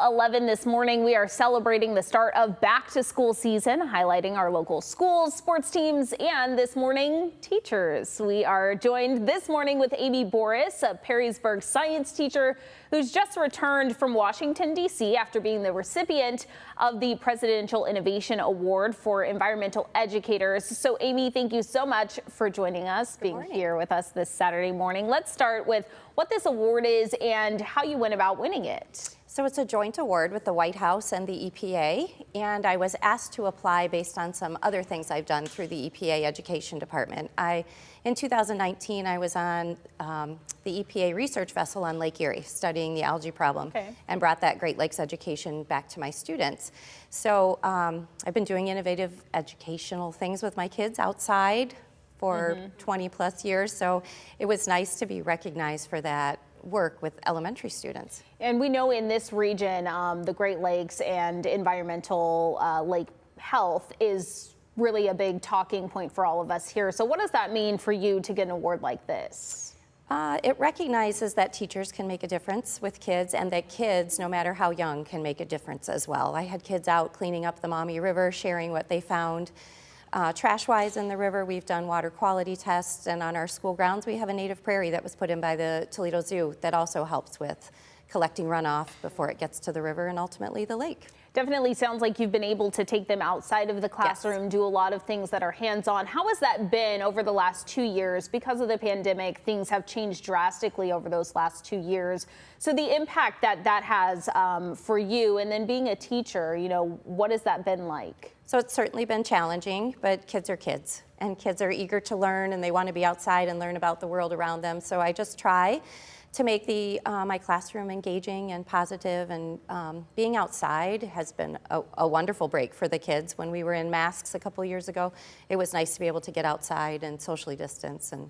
11 this morning, we are celebrating the start of back-to-school season, highlighting our local schools, sports teams, and this morning, teachers. We are joined this morning with Amy Boros, a Perrysburg science teacher who's just returned from Washington, D.C. after being the recipient of the Presidential Innovation Award for Environmental Educators. So, Amy, thank you so much for joining us, being here with us this Saturday morning. Let's start with what this award is and how you went about winning it. So it's a joint award with the White House and the EPA, and I was asked to apply based on some other things I've done through the EPA Education Department. In 2019, I was on the EPA research vessel on Lake Erie studying the algae problem and brought that Great Lakes education back to my students. So I've been doing innovative educational things with my kids outside for 20 plus years, so it was nice to be recognized for that work with elementary students. And we know in this region, the Great Lakes and environmental lake health is really a big talking point for all of us here. So what does that mean for you to get an award like this? It recognizes that teachers can make a difference with kids, and that kids, no matter how young, can make a difference as well. I had kids out cleaning up the Maumee River, sharing what they found. Trash-wise in the river, we've done water quality tests, and on our school grounds we have a native prairie that was put in by the Toledo Zoo that also helps with collecting runoff before it gets to the river and ultimately the lake. Definitely sounds like you've been able to take them outside of the classroom, do a lot of things that are hands-on. How has that been over the last 2 years? Because of the pandemic, things have changed drastically over those last 2 years. So the impact that has for you, and then being a teacher, you know, what has that been like? So it's certainly been challenging, but kids are kids, and kids are eager to learn, and they want to be outside and learn about the world around them. So I just try to make my classroom engaging and positive, and being outside has been a wonderful break for the kids. When we were in masks a couple years ago, it was nice to be able to get outside and socially distance and,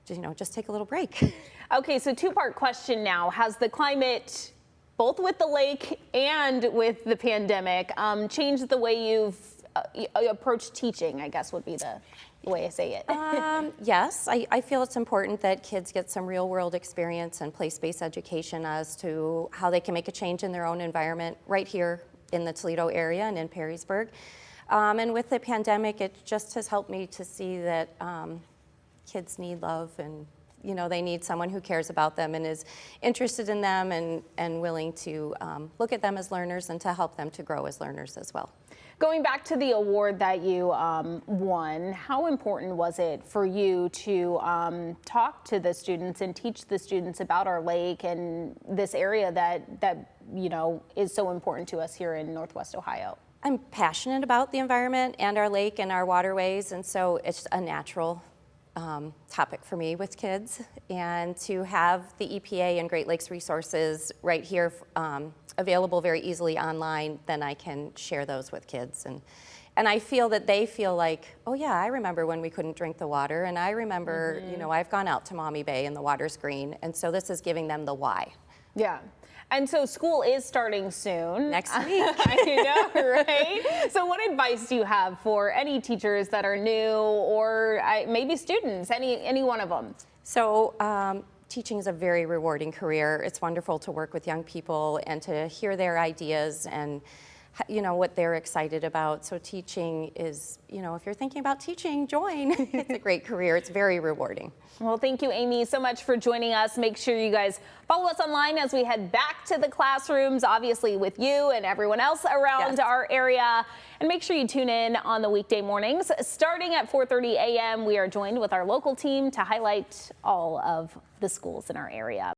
you know, just take a little break. Okay, so two-part question now. Has the climate, both with the lake and with the pandemic, changed the way you've approached teaching, I guess would be the way I say it? Yes, I feel it's important that kids get some real world experience and place-based education as to how they can make a change in their own environment right here in the Toledo area and in Perrysburg. And with the pandemic, it just has helped me to see that kids need love, and you know, they need someone who cares about them and is interested in them and willing to look at them as learners and to help them to grow as learners as well. Going back to the award that you won, how important was it for you to talk to the students and teach the students about our lake and this area that you know is so important to us here in Northwest Ohio? I'm passionate about the environment and our lake and our waterways, and so it's a natural topic for me with kids, and to have the EPA and Great Lakes resources right here available very easily online, then I can share those with kids. And I feel that they feel like, oh yeah, I remember when we couldn't drink the water, and I remember, you know, I've gone out to Maumee Bay and the water's green, and so this is giving them the why. Yeah. And so school is starting soon. Next week. I know, right? So what advice do you have for any teachers that are new, or maybe students, any one of them? So teaching is a very rewarding career. It's wonderful to work with young people and to hear their ideas and, you know, what they're excited about. So teaching is, you know, if you're thinking about teaching, join. It's a great career. It's very rewarding. Well, thank you, Amy, so much for joining us. Make sure you guys follow us online as we head back to the classrooms, obviously with you and everyone else around our area. And make sure you tune in on the weekday mornings. Starting at 4:30 a.m., we are joined with our local team to highlight all of the schools in our area.